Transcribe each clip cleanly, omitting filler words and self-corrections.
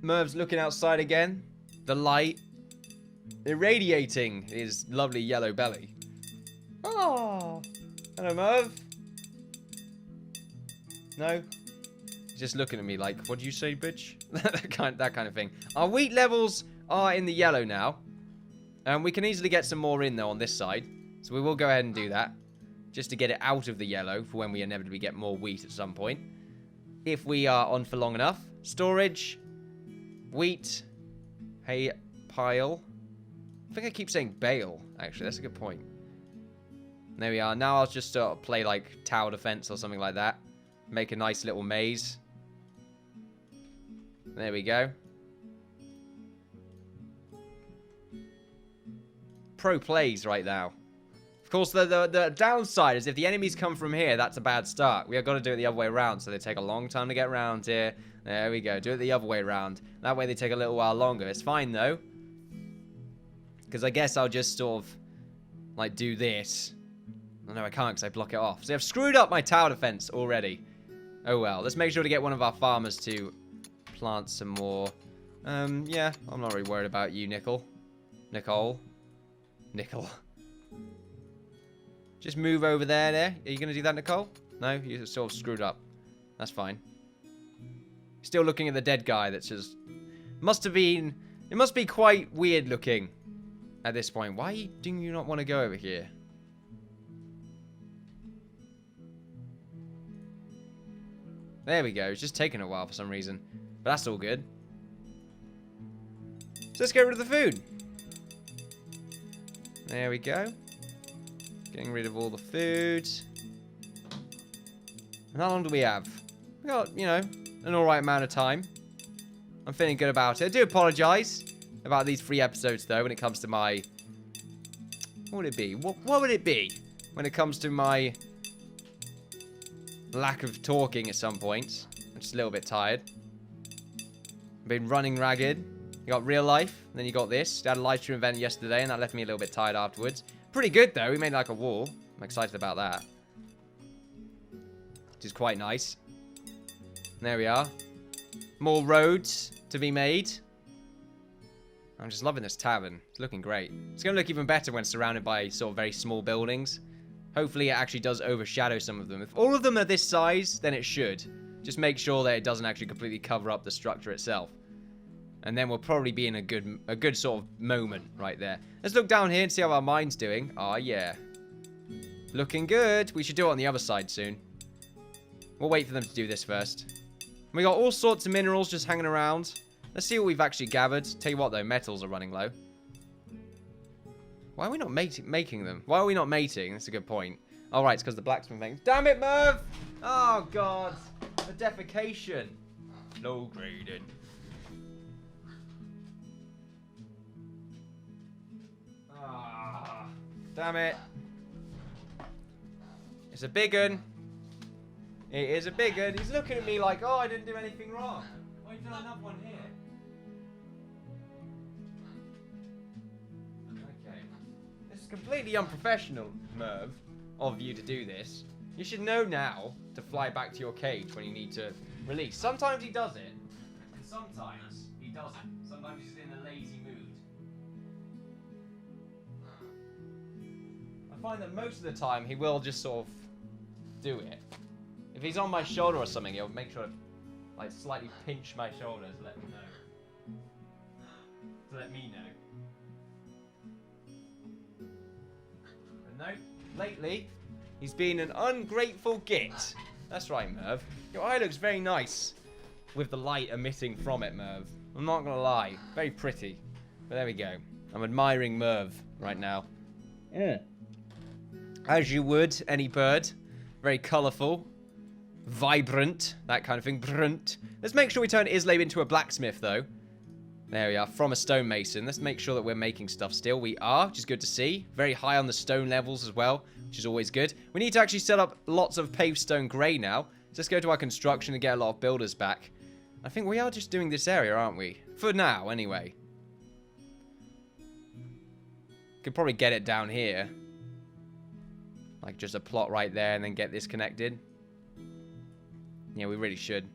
Merv's looking outside again. The light irradiating his lovely yellow belly. Oh, hello, Merv. No? He's just looking at me like, what do you say, bitch? that kind of thing. Our wheat levels are in the yellow now. And we can easily get some more in, though, on this side. So we will go ahead and do that. Just to get it out of the yellow for when we inevitably get more wheat at some point. If we are on for long enough. Storage. Wheat. Hay pile. I think I keep saying bale, actually. That's a good point. There we are. Now I'll just play, like, tower defense or something like that. Make a nice little maze. There we go. Pro plays right now. Of course, the downside is if the enemies come from here, that's a bad start. We have got to do it the other way around, so they take a long time to get around here. There we go. Do it the other way around. That way they take a little while longer. It's fine, though. Because I guess I'll just sort of, like, do this. Oh, no, I can't because I block it off. So I've screwed up my tower defense already. Oh, well. Let's make sure to get one of our farmers to plant some more. Yeah, I'm not really worried about you, Nickel. Nicole. Just move over there. Are you going to do that, Nicole? No? You're sort of screwed up. That's fine. Still looking at the dead guy that's just... It must be quite weird looking at this point. Why do you not want to go over here? There we go. It's just taking a while for some reason. But that's all good. So let's get rid of the food. There we go. Getting rid of all the food. And how long do we have? We got, you know, an alright amount of time. I'm feeling good about it. I do apologise about these 3 episodes, though, when it comes to my... What would it be? What would it be when it comes to my lack of talking at some point? I'm just a little bit tired. I've been running ragged. You got real life, then you got this. You had a live stream event yesterday, and that left me a little bit tired afterwards. Pretty good, though. We made, like, a wall. I'm excited about that. Which is quite nice. There we are. More roads to be made. I'm just loving this tavern. It's looking great. It's going to look even better when surrounded by sort of very small buildings. Hopefully it actually does overshadow some of them. If all of them are this size, then it should. Just make sure that it doesn't actually completely cover up the structure itself. And then we'll probably be in a good sort of moment right there. Let's look down here and see how our mine's doing. Oh, yeah. Looking good. We should do it on the other side soon. We'll wait for them to do this first. We got all sorts of minerals just hanging around. Let's see what we've actually gathered. Tell you what, though, metals are running low. Why are we not making them? Why are we not mating? That's a good point. All right, it's because the blacksmith thing. Damn it, Merv! Oh, God. The defecation. Low grading. Ah, damn it. It's a big un. It is a big un. He's looking at me like, oh, I didn't do anything wrong. Oh, you've done another one here. Okay. This is completely unprofessional, Merv, of you to do this. You should know now to fly back to your cage when you need to release. Sometimes he does it, and sometimes he doesn't. Sometimes he's in a lazy mood. I find that most of the time he will just sort of do it. If he's on my shoulder or something, he'll make sure to like slightly pinch my shoulder to let me know. To let me know. But no, lately he's been an ungrateful git. That's right, Merv. Your eye looks very nice with the light emitting from it, Merv. I'm not gonna lie, very pretty. But there we go. I'm admiring Merv right now. As you would any bird. Very colourful. Vibrant. That kind of thing. Brunt. Let's make sure we turn Islay into a blacksmith, though. There we are. From a stonemason. Let's make sure that we're making stuff still. We are, which is good to see. Very high on the stone levels as well, which is always good. We need to actually set up lots of paved stone grey now. So let's go to our construction and get a lot of builders back. I think we are just doing this area, aren't we? For now, anyway. Could probably get it down here. Like just a plot right there and then get this connected. Yeah, we really should.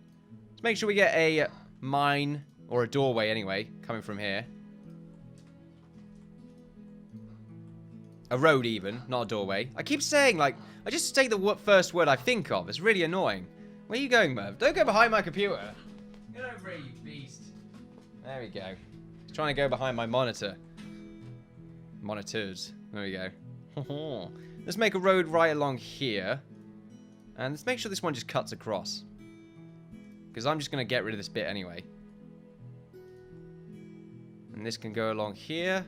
Let's make sure we get a mine Or a doorway, anyway, coming from here. A road, even, not a doorway. I keep saying, like, I just say the first word I think of. It's really annoying. Where are you going, Merv? Don't go behind my computer. Get over here, you beast. There we go. He's trying to go behind my monitor. Monitors. There we go. Let's make a road right along here. And let's make sure this one just cuts across. Because I'm just going to get rid of this bit anyway. And this can go along here.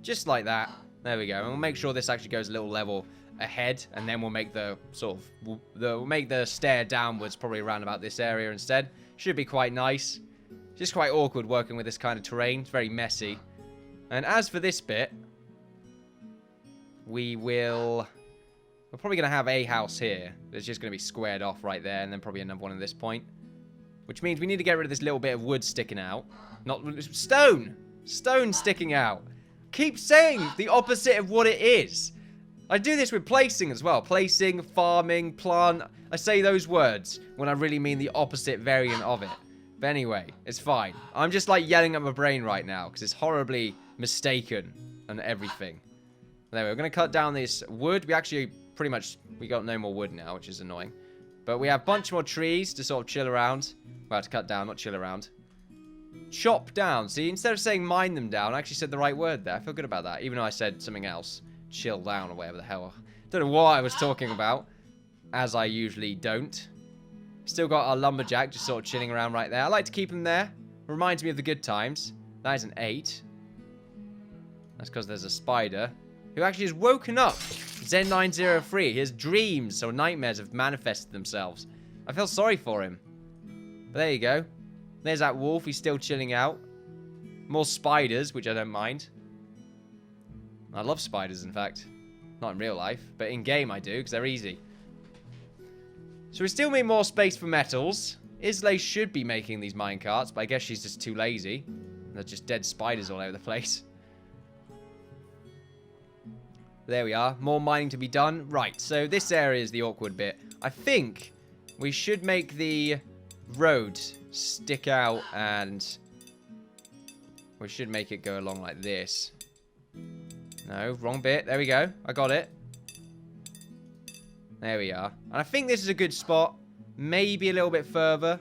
Just like that. There we go. And we'll make sure this actually goes a little level ahead. And then we'll make the sort of... we'll make the stair downwards probably around about this area instead. Should be quite nice. Just quite awkward working with this kind of terrain. It's very messy. And as for this bit... we're probably going to have a house here. It's just going to be squared off right there. And then probably another one at this point. Which means we need to get rid of this little bit of wood sticking out. Not... stone! Stone sticking out. Keep saying the opposite of what it is. I do this with placing as well. Placing, farming, plant. I say those words when I really mean the opposite variant of it. But anyway, it's fine. I'm just like yelling at my brain right now because it's horribly mistaken and everything. There, we're going to cut down this wood. We actually pretty much, we got no more wood now, which is annoying. But we have a bunch more trees to sort of chill around. Well, to cut down, not chill around. Chop down. See, instead of saying mine them down, I actually said the right word there. I feel good about that. Even though I said something else. Chill down or whatever the hell. Don't know what I was talking about. As I usually don't. Still got our lumberjack just sort of chilling around right there. I like to keep him there. Reminds me of the good times. That is an 8. That's because there's a spider. Who actually has woken up. Zen903. His dreams or nightmares have manifested themselves. I feel sorry for him. But there you go. There's that wolf. He's still chilling out. More spiders, which I don't mind. I love spiders, in fact. Not in real life, but in game I do, because they're easy. So we still need more space for metals. Islay should be making these minecarts, but I guess she's just too lazy. There's just dead spiders all over the place. There we are. More mining to be done. Right, so this area is the awkward bit. I think we should make the road stick out and we should make it go along like this. No, wrong bit. There we go. I got it. There we are. And I think this is a good spot. Maybe a little bit further.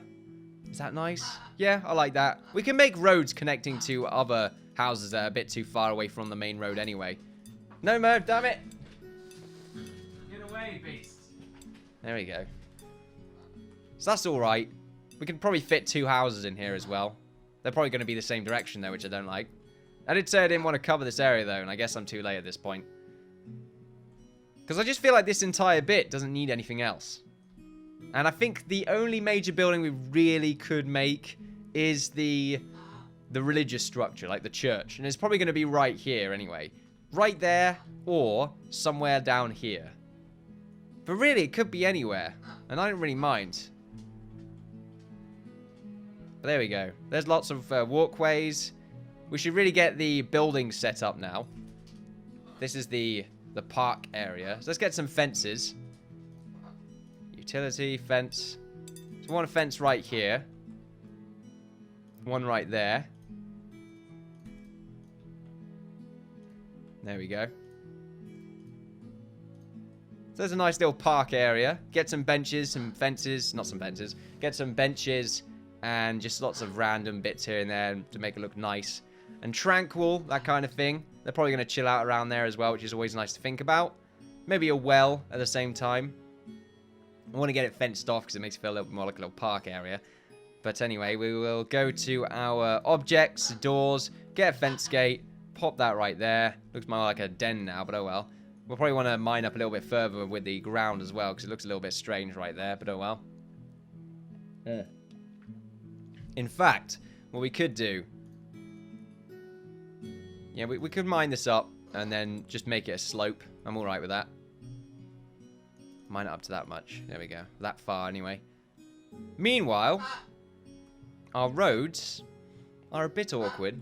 Is that nice? Yeah, I like that. We can make roads connecting to other houses that are a bit too far away from the main road anyway. No, Merv, damn it. Get away, beast. There we go. So that's alright. We can probably fit 2 houses in here as well. They're probably going to be the same direction though, which I don't like. I did say I didn't want to cover this area though, and I guess I'm too late at this point. Because I just feel like this entire bit doesn't need anything else. And I think the only major building we really could make is the religious structure, like the church. And it's probably going to be right here anyway. Right there, or somewhere down here. But really, it could be anywhere. And I don't really mind. But there we go. There's lots of walkways. We should really get the buildings set up now. This is the park area. So let's get some fences. Utility, fence. So one fence right here. One right there. There we go. So there's a nice little park area. Get some benches, some fences. Not some fences. Get some benches and just lots of random bits here and there to make it look nice. And tranquil, that kind of thing. They're probably going to chill out around there as well, which is always nice to think about. Maybe a well at the same time. I want to get it fenced off because it makes it feel a little bit more like a little park area. But anyway, we will go to our objects, doors, get a fence gate, pop that right there. Looks more like a den now, but oh well. We'll probably want to mine up a little bit further with the ground as well because it looks a little bit strange right there, but oh well. In fact, what we could do... yeah, we could mine this up and then just make it a slope. I'm alright with that. Mine it up to that much. There we go. That far anyway. Meanwhile, our roads are a bit awkward.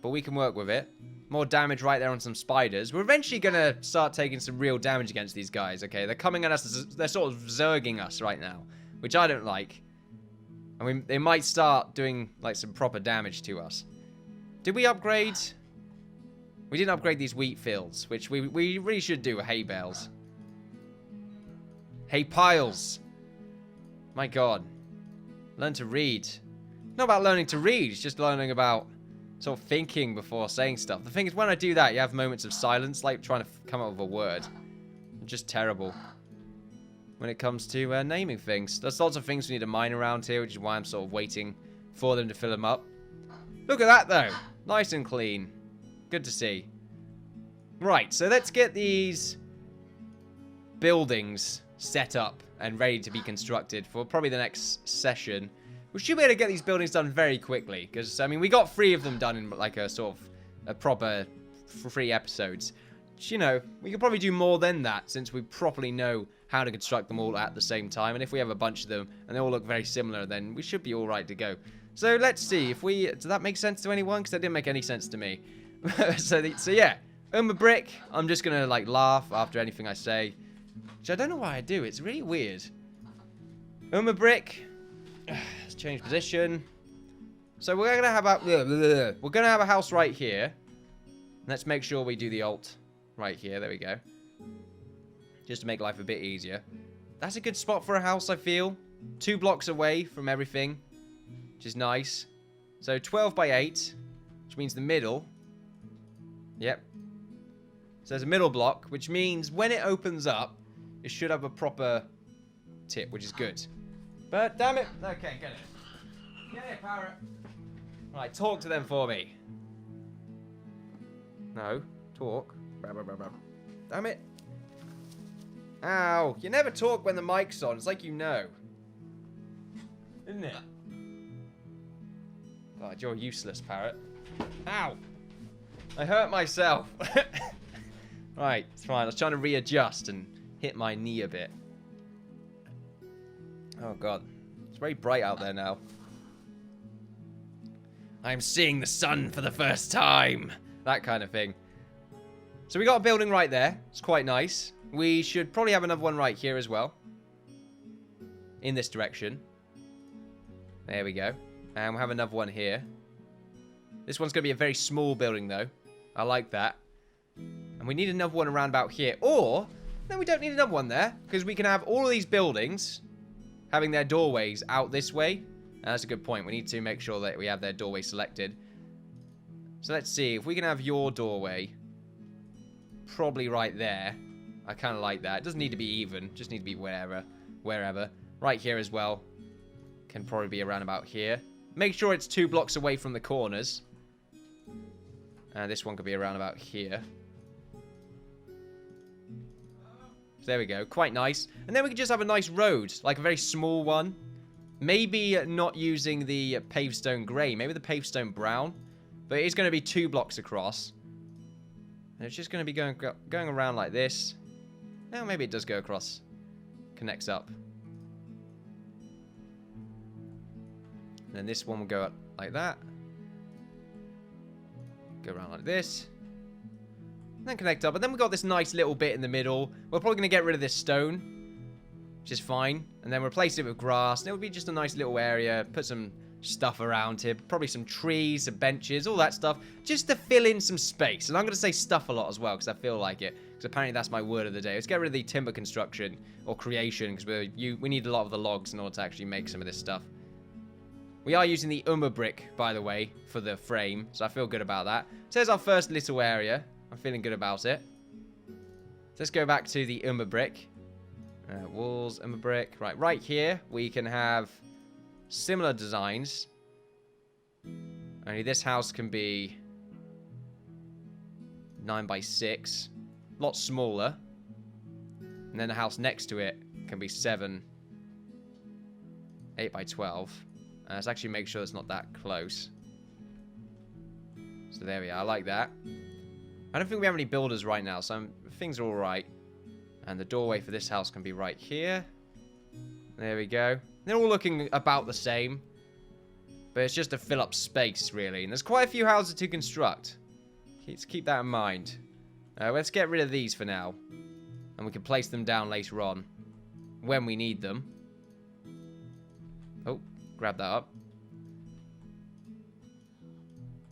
But we can work with it. More damage right there on some spiders. We're eventually going to start taking some real damage against these guys, okay? They're coming at us. They're sort of zerging us right now. Which I don't like. And And they might start doing, like, some proper damage to us. Did we upgrade? We didn't upgrade these wheat fields, which we really should do with hay bales. Hay piles. My god. Learn to read. Not about learning to read, it's just learning about sort of thinking before saying stuff. The thing is, when I do that, you have moments of silence, like trying to come up with a word. I'm just terrible when it comes to naming things. There's lots of things we need to mine around here, which is why I'm sort of waiting for them to fill them up. Look at that, though. Nice and clean. Good to see. Right, so let's get these buildings set up and ready to be constructed for probably the next session. We should be able to get these buildings done very quickly, because, I mean, we got 3 of them done in, like, a sort of a proper 3 episodes. Which, you know, we could probably do more than that, since we properly know how to construct them all at the same time. And if we have a bunch of them, and they all look very similar, then we should be all right to go. So, let's see. If we... Does that make sense to anyone? Because that didn't make any sense to me. So, yeah. Brick. I'm just going to, like, laugh after anything I say. Which I don't know why I do. It's really weird. Brick. Let's change position. So we're gonna have a house right here. Let's make sure we do the alt right here. There we go. Just to make life a bit easier. That's a good spot for a house, I feel. 2 blocks away from everything, which is nice. So 12 by 8, which means the middle. Yep. So there's a middle block, which means when it opens up, it should have a proper tip, which is good. But, damn it. Okay, get it. Get it, parrot. Right, talk to them for me. No, talk. Damn it. Ow. You never talk when the mic's on. It's like you know. Isn't it? God, you're useless, parrot. Ow. I hurt myself. Right, it's fine. I was trying to readjust and hit my knee a bit. Oh, God. It's very bright out there now. I'm seeing the sun for the first time. That kind of thing. So we got a building right there. It's quite nice. We should probably have another one right here as well. In this direction. There we go. And we'll have another one here. This one's going to be a very small building, though. I like that. And we need another one around about here. Or, no, we don't need another one there. Because we can have all of these buildings having their doorways out this way. And that's a good point. We need to make sure that we have their doorway selected. So let's see. If we can have your doorway probably right there. I kind of like that. It doesn't need to be even. Just need to be wherever. Right here as well. Can probably be around about here. Make sure it's 2 blocks away from the corners. And this one could be around about here. So there we go. Quite nice. And then we can just have a nice road. Like a very small one. Maybe not using the pavestone grey. Maybe the pavestone brown. But it is going to be 2 blocks across. And it's just going to be going around like this. Now maybe it does go across. Connects up. And then this one will go up like that. Go around like this. And then connect up. And then we've got this nice little bit in the middle. We're probably going to get rid of this stone. Which is fine. And then replace it with grass. And it would be just a nice little area. Put some stuff around here. Probably some trees, some benches, all that stuff. Just to fill in some space. And I'm going to say stuff a lot as well. Because I feel like it. Because apparently that's my word of the day. Let's get rid of the timber construction. Or creation. Because we need a lot of the logs in order to actually make some of this stuff. We are using the brick, by the way, for the frame. So I feel good about that. So there's our first little area. I'm feeling good about it. So let's go back to the brick. Walls, brick. Right here, we can have similar designs. Only this house can be 9 by 6. A lot smaller. And then the house next to it can be 8 by 12. Let's actually make sure it's not that close. So there we are. I like that. I don't think we have any builders right now, so things are alright. And the doorway for this house can be right here. There we go. They're all looking about the same. But it's just to fill up space, really. And there's quite a few houses to construct. Let's keep that in mind. Let's get rid of these for now. And we can place them down later on. When we need them. Oh, Grab that up.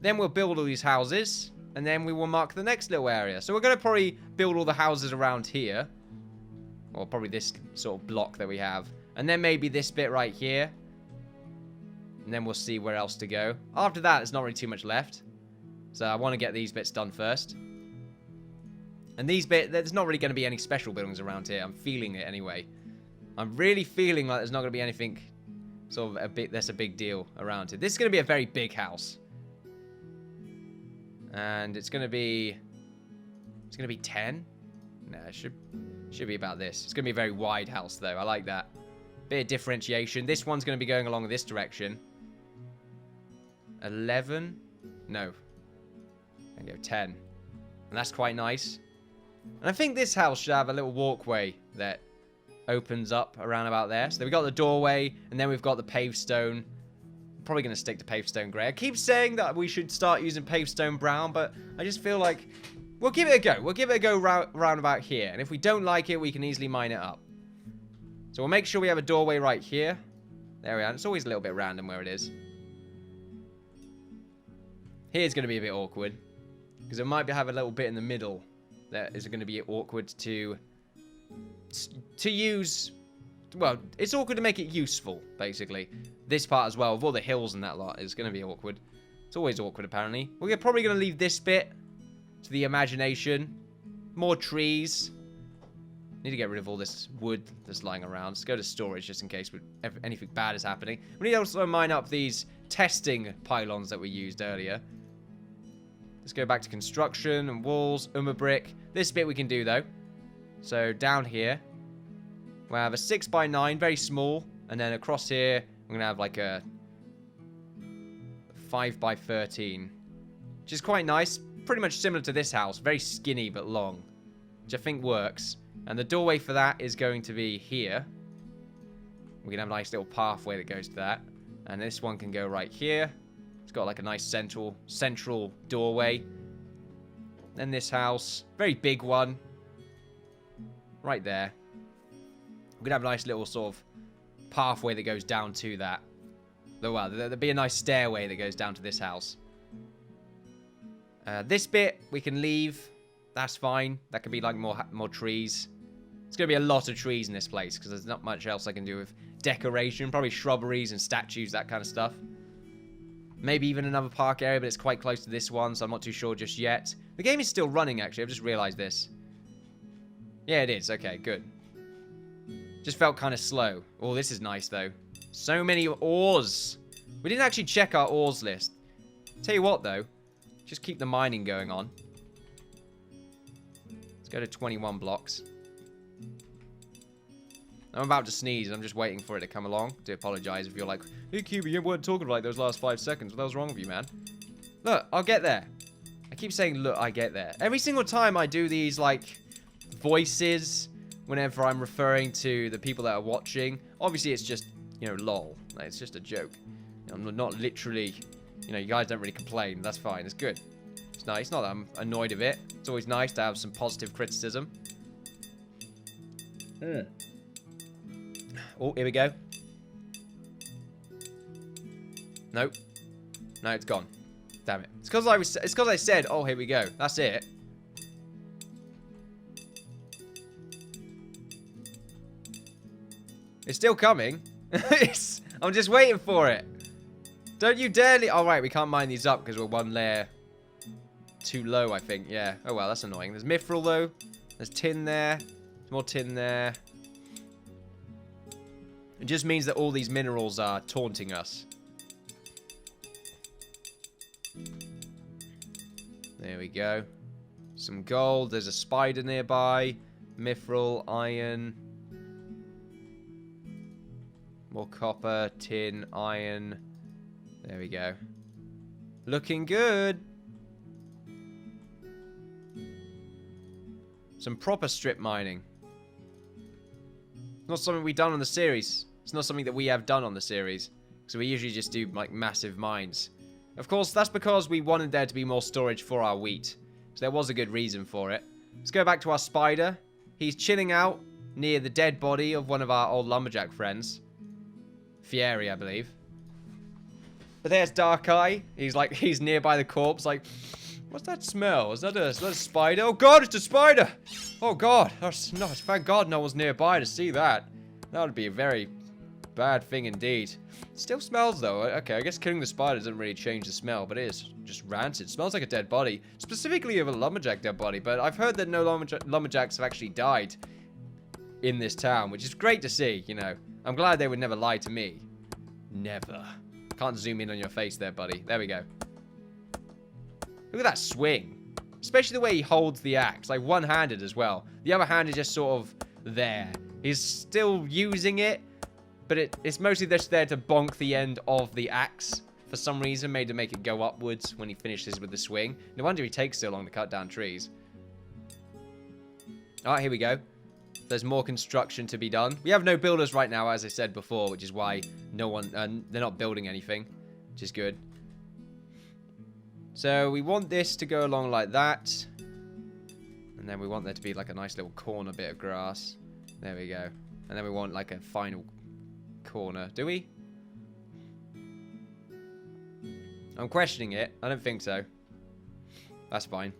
Then we'll build all these houses. And then we will mark the next little area. So we're going to probably build all the houses around here. Or probably this sort of block that we have. And then maybe this bit right here. And then we'll see where else to go. After that, there's not really too much left. So I want to get these bits done first. And these bits, there's not really going to be any special buildings around here. I'm feeling it anyway. I'm really feeling like there's not going to be anything sort of that's a big deal around here. This is going to be a very big house. And it's going to be 10? No, it should be about this. It's going to be a very wide house, though. I like that. Bit of differentiation. This one's going to be going along this direction. 11? No. There you go, 10. And that's quite nice. And I think this house should have a little walkway that opens up around about there. So we've got the doorway, and then we've got the paved stone. Probably going to stick to paved stone grey. I keep saying that we should start using paved stone brown, but I just feel like we'll give it a go. We'll give it a go round about here. And if we don't like it, we can easily mine it up. So we'll make sure we have a doorway right here. There we are. It's always a little bit random where it is. Here's going to be a bit awkward, because it might have a little bit in the middle that is going to be awkward to use. Well, it's awkward to make it useful, basically. This part as well, with all the hills and that lot, is going to be awkward. It's always awkward, apparently. We're probably going to leave this bit to the imagination. More trees. Need to get rid of all this wood that's lying around. Let's go to storage, just in case anything bad is happening. We need to also mine up these testing pylons that we used earlier. Let's go back to construction and walls, brick. This bit we can do, though. So, down here, we'll have a 6x9, very small. And then across here, we're going to have like a 5x13. Which is quite nice. Pretty much similar to this house. Very skinny but long. Which I think works. And the doorway for that is going to be here. We can have a nice little pathway that goes to that. And this one can go right here. It's got like a nice central doorway. Then this house. Very big one. Right there. We're going to have a nice little sort of pathway that goes down to that. Well, there'll be a nice stairway that goes down to this house. This bit we can leave. That's fine. That could be like more trees. It's going to be a lot of trees in this place because there's not much else I can do with decoration. Probably shrubberies and statues, that kind of stuff. Maybe even another park area, but it's quite close to this one, so I'm not too sure just yet. The game is still running, actually. I've just realized this. Yeah, it is. Okay, good. Just felt kind of slow. Oh, this is nice, though. So many ores. We didn't actually check our ores list. Tell you what, though. Just keep the mining going on. Let's go to 21 blocks. I'm about to sneeze. I'm just waiting for it to come along. Do apologize if you're like, Innkeeper, you weren't talking for like those last 5 seconds. What the hell's wrong with you, man? Look, I'll get there. I keep saying, look, I get there. Every single time I do these, like, voices whenever I'm referring to the people that are watching. Obviously, it's just, you know, lol. Like, it's just a joke. I'm not literally, you know, you guys don't really complain. That's fine. It's good. It's nice. Not that I'm annoyed of it. It's always nice to have some positive criticism. Oh, here we go. Nope. No, it's gone. Damn it. It's because I said, oh, here we go. That's it. It's still coming. I'm just waiting for it. Don't you dare... Oh, right, we can't mine these up because we're one layer too low, I think. Yeah. Oh, well, that's annoying. There's mithril, though. There's tin there. There's more tin there. It just means that all these minerals are taunting us. There we go. Some gold. There's a spider nearby. Mithril, iron. More copper, tin, iron. There we go. Looking good. Some proper strip mining. Not something we've done on the series. It's not something that we have done on the series. So we usually just do, like, massive mines. Of course, that's because we wanted there to be more storage for our wheat. So there was a good reason for it. Let's go back to our spider. He's chilling out near the dead body of one of our old lumberjack friends. Fieri, I believe. But there's Dark Eye. He's nearby the corpse, like, what's that smell? Is that a spider? Oh god, it's a spider! Oh god, thank god no one's nearby to see that. That would be a very bad thing indeed. Still smells though. Okay, I guess killing the spider doesn't really change the smell, but it is just rancid. It smells like a dead body. Specifically of a lumberjack dead body, but I've heard that no lumberjacks have actually died in this town, which is great to see, you know. I'm glad they would never lie to me. Never. Can't zoom in on your face there, buddy. There we go. Look at that swing. Especially the way he holds the axe. Like, one-handed as well. The other hand is just sort of there. He's still using it, but it's mostly just there to bonk the end of the axe. For some reason, made to make it go upwards when he finishes with the swing. No wonder he takes so long to cut down trees. Alright, here we go. There's more construction to be done. We have no builders right now, as I said before, which is why they're not building anything, which is good. So we want this to go along like that. And then we want there to be like a nice little corner bit of grass. There we go. And then we want like a final corner. Do we? I'm questioning it. I don't think so. That's fine.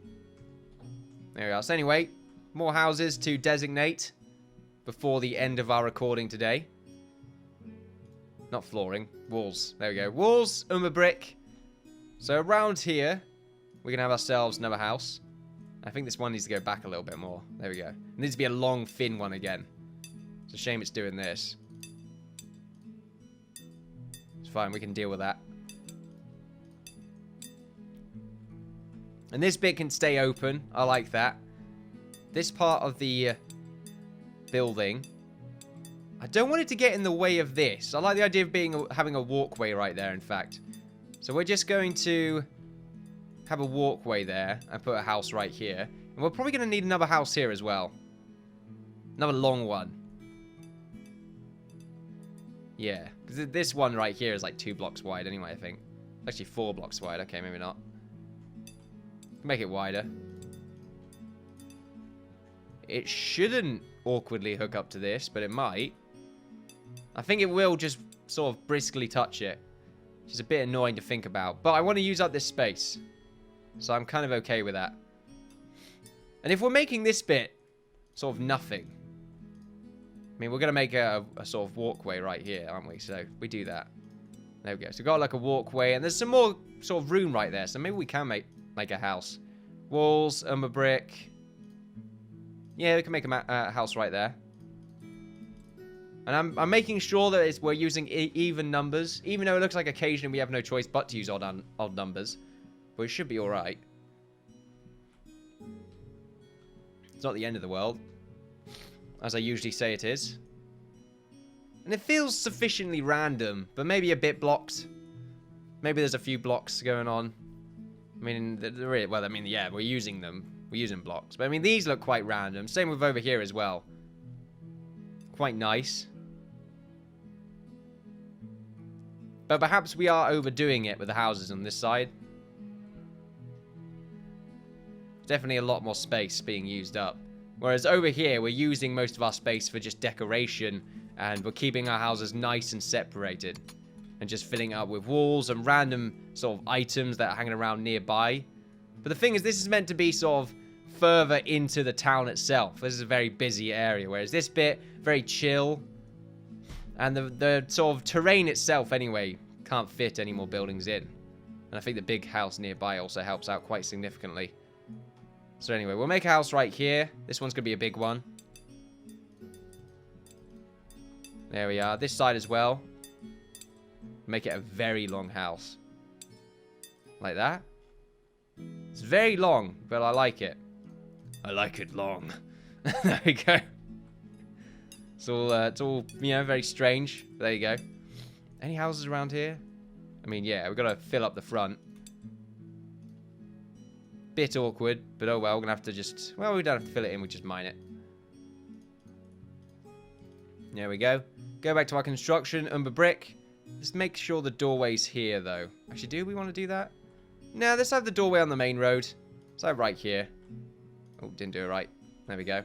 There we are. So anyway, more houses to designate before the end of our recording today. Not flooring. Walls. There we go. Walls, brick. So around here, we can have ourselves another house. I think this one needs to go back a little bit more. There we go. It needs to be a long, thin one again. It's a shame it's doing this. It's fine. We can deal with that. And this bit can stay open. I like that. This part of the building, I don't want it to get in the way of this. I like the idea of having a walkway right there, in fact. So we're just going to have a walkway there and put a house right here. And we're probably going to need another house here as well. Another long one. Yeah, because this one right here is like 2 blocks wide anyway, I think. Actually 4 blocks wide. Okay, maybe not. Make it wider. It shouldn't awkwardly hook up to this, but it might. I think it will just sort of briskly touch it. Which is a bit annoying to think about. But I want to use up this space. So I'm kind of okay with that. And if we're making this bit sort of nothing. I mean, we're going to make a sort of walkway right here, aren't we? So we do that. There we go. So we've got like a walkway. And there's some more sort of room right there. So maybe we can make a house. Walls, brick. Yeah, we can make a house right there. And I'm making sure that we're using even numbers. Even though it looks like occasionally we have no choice but to use odd numbers. But it should be alright. It's not the end of the world. As I usually say it is. And it feels sufficiently random. But maybe a bit blocked. Maybe there's a few blocks going on. I mean, well, I mean, yeah, we're using them. We're using blocks. But I mean, these look quite random. Same with over here as well. Quite nice. But perhaps we are overdoing it with the houses on this side. Definitely a lot more space being used up. Whereas over here, we're using most of our space for just decoration. And we're keeping our houses nice and separated. And just filling it up with walls and random sort of items that are hanging around nearby. But the thing is, this is meant to be sort of further into the town itself. This is a very busy area. Whereas this bit, very chill. And the sort of terrain itself, anyway, can't fit any more buildings in. And I think the big house nearby also helps out quite significantly. So anyway, we'll make a house right here. This one's going to be a big one. There we are. This side as well. Make it a very long house. Like that. It's very long, but I like it. I like it long. There we go. It's all, you know, very strange. There you go. Any houses around here? I mean, yeah, we've got to fill up the front. Bit awkward, but oh well, we're going to have to just... Well, we don't have to fill it in, we just mine it. There we go. Go back to our construction, brick. Let's make sure the doorway's here, though. Actually, do we want to do that? No, let's have the doorway on the main road. So right here. Oh, didn't do it right. There we go.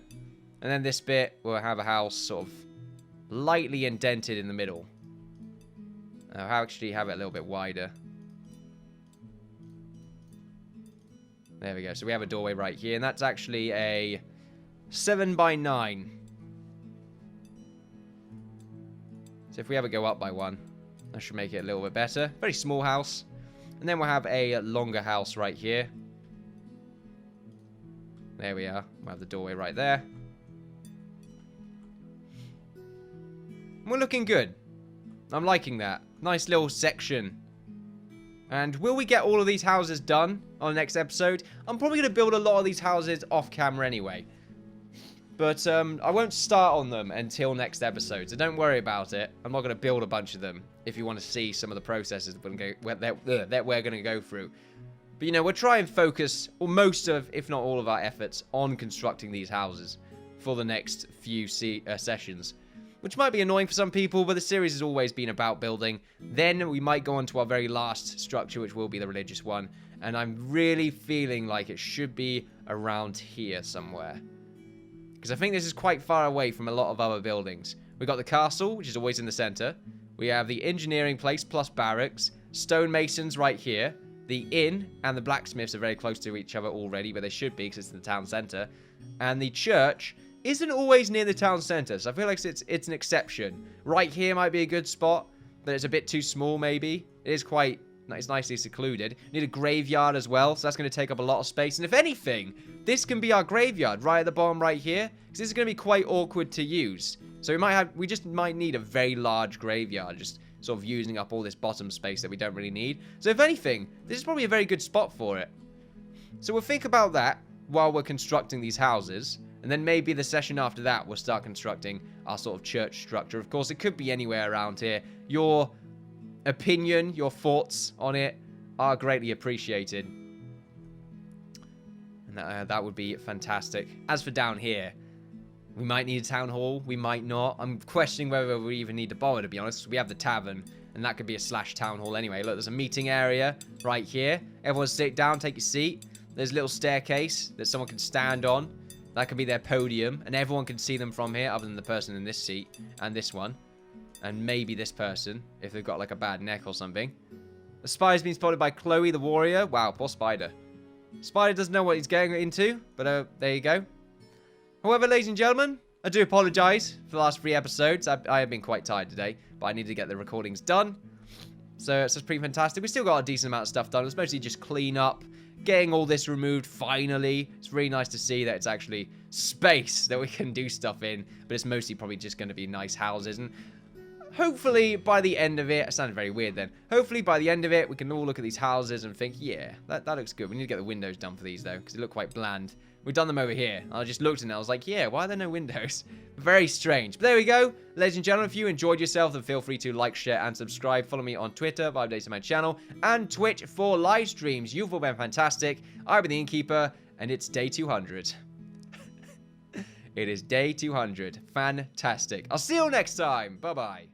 And then this bit, we'll have a house sort of lightly indented in the middle. I'll actually have it a little bit wider. There we go. So we have a doorway right here, and that's actually a 7x9. So if we ever go up by 1, that should make it a little bit better. Very small house. And then we'll have a longer house right here. There we are. We'll have the doorway right there. We're looking good. I'm liking that. Nice little section. And will we get all of these houses done on the next episode? I'm probably going to build a lot of these houses off camera anyway. But I won't start on them until next episode, so don't worry about it. I'm not going to build a bunch of them if you want to see some of the processes that we're going to go through. But, you know, we'll try and focus most of, if not all of our efforts on constructing these houses for the next few sessions. Which might be annoying for some people, but the series has always been about building. Then we might go on to our very last structure, which will be the religious one. And I'm really feeling like it should be around here somewhere. Because I think this is quite far away from a lot of other buildings. We've got the castle, which is always in the center. We have the engineering place plus barracks. Stonemasons right here. The inn and the blacksmiths are very close to each other already, but they should be because it's in the town center. And the church isn't always near the town center, so I feel like it's an exception. Right here might be a good spot, but it's a bit too small maybe. It's nicely secluded. Need a graveyard as well, so that's going to take up a lot of space. And if anything, this can be our graveyard right at the bottom right here, because this is going to be quite awkward to use. So we just might need a very large graveyard, just sort of using up all this bottom space that we don't really need. So if anything, this is probably a very good spot for it. So we'll think about that while we're constructing these houses. And then maybe the session after that, we'll start constructing our sort of church structure. Of course, it could be anywhere around here. Your opinion, your thoughts on it are greatly appreciated. And that would be fantastic. As for down here, we might need a town hall. We might not. I'm questioning whether we even need to bother, to be honest. We have the tavern, and that could be a / town hall anyway. Look, there's a meeting area right here. Everyone sit down, take your seat. There's a little staircase that someone can stand on. That could be their podium, and everyone can see them from here, other than the person in this seat, and this one. And maybe this person, if they've got like a bad neck or something. The spider's been spotted by Chloe the warrior. Wow, poor Spider. Spider doesn't know what he's going into, but there you go. However, ladies and gentlemen, I do apologise for the last 3 episodes. I have been quite tired today, but I need to get the recordings done. So it's pretty fantastic. We still got a decent amount of stuff done. It's mostly just clean up. Getting all this removed, finally. It's really nice to see that it's actually space that we can do stuff in. But it's mostly probably just going to be nice houses. And hopefully by the end of it, it sounded very weird then. Hopefully by the end of it, we can all look at these houses and think, yeah, that looks good. We need to get the windows done for these though, because they look quite bland. We've done them over here. I just looked and I was like, yeah, why are there no windows? Very strange. But there we go. Ladies and gentlemen, if you enjoyed yourself, then feel free to like, share, and subscribe. Follow me on Twitter, 5 days to my channel, and Twitch for live streams. You've all been fantastic. I've been the Innkeeper, and it's day 200. It is day 200. Fantastic. I'll see you all next time. Bye-bye.